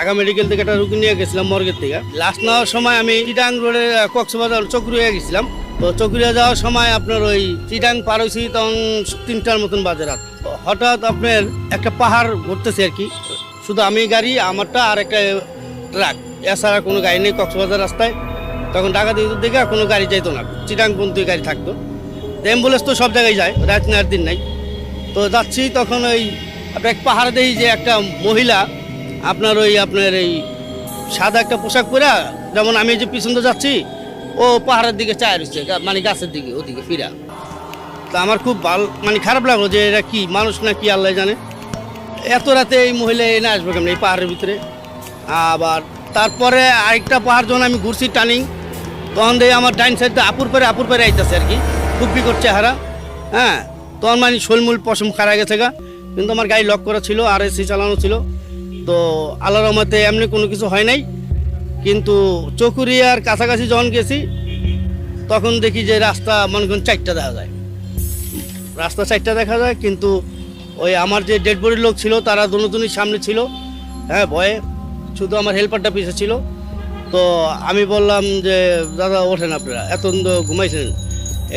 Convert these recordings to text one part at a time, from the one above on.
Dhaka medical থেকে একটা রুগী নিয়ে গেছিলাম মর্গের থেকে। লাস্ট নেওয়ার সময় আমি চিটাং রোডে কক্সবাজার চকরিয়া গেছিলাম। তো চকরিয়া যাওয়ার সময় আপনার ওই চিটাং পার হয়েছি তখন 3টার মতন বাজে রাত। হঠাৎ আপনার একটা পাহাড় ঘুরতেছে আর কি, শুধু আমি গাড়ি আমারটা আর একটা ট্রাক, এছাড়া কোনো গাড়ি নেই কক্সবাজার রাস্তায়। তখন ঢাকা দিকে কোনো গাড়ি যাইতো না, চিটাং পর্যন্ত গাড়ি থাকতো। অ্যাম্বুলেন্স তো সব জায়গায় যায়, রাত নেওয়ার দিন নাই। তো যাচ্ছি তখন ওই আপনার এক পাহাড় দেখি যে একটা মহিলা আপনার এই সাদা একটা পোশাক পরে, যেমন আমি যে পিছন দিয়ে যাচ্ছি ও পাহাড়ের দিকে চায় রয়েছে, মানে গাছের দিকে ওদিকে ফিরা। তা আমার খুব খারাপ লাগলো যে এরা কি মানুষ না কি আল্লাহ জানে, এত রাতে এই মহিলা এনে আসবে কেমন এই পাহাড়ের ভিতরে। আবার তারপরে আরেকটা পাহাড় যখন আমি ঘুরছি টার্নিং, তখন দিয়ে আমার ডাইন সাইডে আপুর পরে আইতেছে আর কি, খুবই করছে হারা। হ্যাঁ, তখন মানে শোলমূল পশম খারা গেছে গা, কিন্তু আমার গাড়ি লক করা ছিল আর এসি চালানো ছিল। তো আল্লাহর রহমতে এমনি কোনো কিছু হয় নাই। কিন্তু চকুরিয়ার কাছাকাছি যখন গেছি তখন দেখি যে রাস্তা মনে করুন 4টা দেখা যায়, রাস্তা 4টা দেখা যায়। কিন্তু ওই আমার যে ডেড বডির লোক ছিল তারা দুজনই সামনে ছিল, হ্যাঁ ভয়ে, শুধু আমার হেল্পারটা পিছে ছিল। তো আমি বললাম যে দাদা ওঠেন, আপনারা এত ঘুমাইছেন,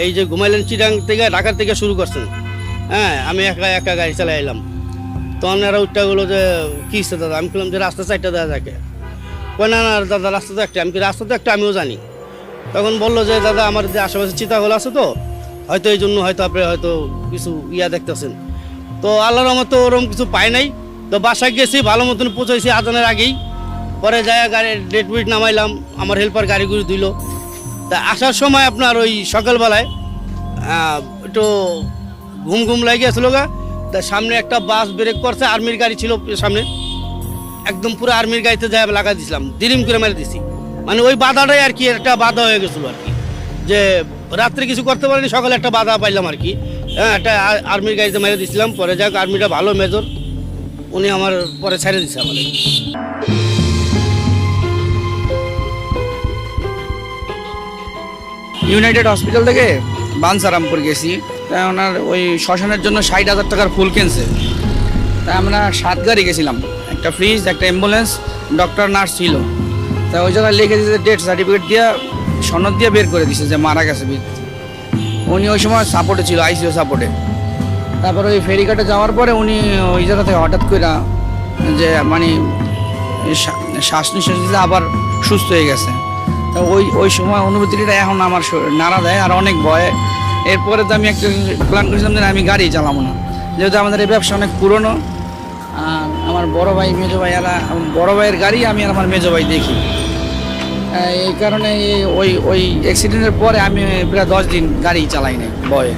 এই যে ঘুমাইলেন চিটাং থেকে ঢাকার থেকে শুরু করছেন, হ্যাঁ আমি একা গাড়ি চালাই এলাম। তখন এরা উঠটা গেলো যে কী হচ্ছে দাদা, আমি বললাম যে রাস্তা 4টা দেওয়া থাকে। কয় না দাদা রাস্তা তো একটা, আমি কি রাস্তা তো একটা আমিও জানি। তখন বললো যে দাদা আমার যে আশেপাশে চিতাগোল আছে তো হয়তো এই জন্য হয়তো আপনি হয়তো কিছু দেখতেছেন। তো আল্লাহর রহমতে ওরকম কিছু পাই নাই। তো বাসায় গেছি, ভালো মতন পৌঁছাইছি আজানের আগেই। পরে যায় গাড়ির ডেড বডি নামাইলাম, আমার হেল্পার গাড়ি ঘুরে দিল। তা আসার সময় আপনার ওই সকালবেলায় একটু ঘুম লাগে গেছিলো গা। তা সামনে একটা বাস ব্রেক করছে, আর্মির গাড়ি ছিল সামনে, একদম পুরো আর্মির গাড়িতে যাই লাগা দিয়েছিলাম, দিরিম করে মেরে দিছি। মানে ওই বাধাটাই আর কি একটা বাধা হয়ে গেছিলো আর কি, যে রাত্রে কিছু করতে পারিনি, সকালে একটা বাধা পাইলাম আর কি। হ্যাঁ, একটা আর্মির গাড়িতে মেরে দিয়েছিলাম। পরে যাক আর্মিটা ভালো মেজর, উনি আমার পরে ছেড়ে দিচ্ছে আমাদের। ইউনাইটেড হসপিটাল থেকে বানসারামপুর গেছি। তাই ওনার ওই শ্মশানের জন্য 60,000 টাকার ফুল কিনছে। তাই আমরা 7 গাড়ি গেছিলাম, একটা ফ্রিজ, একটা অ্যাম্বুলেন্স, ডক্টর নার্স ছিল। তাই ওই জায়গায় লিখে দিয়েছে, ডেথ সার্টিফিকেট দিয়ে সনদ দিয়ে বের করে দিছে যে মারা গেছে। উনি ওই সময় সাপোর্টে ছিল, আইসিইউ সাপোর্টে। তারপর ওই ফেরিঘাটে যাওয়ার পরে উনি ওই জায়গা থেকে হঠাৎ করে যে মানে শ্বাস নিঃশ্বাস দিলে আবার সুস্থ হয়ে গেছে। তা ওই সময় অনুভূতিটা এখন আমার নাড়া দেয় আর অনেক ভয়। এরপরে তো আমি একটা প্ল্যান করেছিলাম যে আমি গাড়ি চালাবো না, যেহেতু আমাদের এই ব্যবসা অনেক পুরনো। আর আমার বড় ভাই মেজো ভাই বড় ভাইয়ের গাড়ি আমি আর আমার মেজো ভাই দেখি। এই কারণে ওই অ্যাক্সিডেন্টের পরে আমি প্রায় 10 দিন গাড়ি চালাই নাই ভয়ে।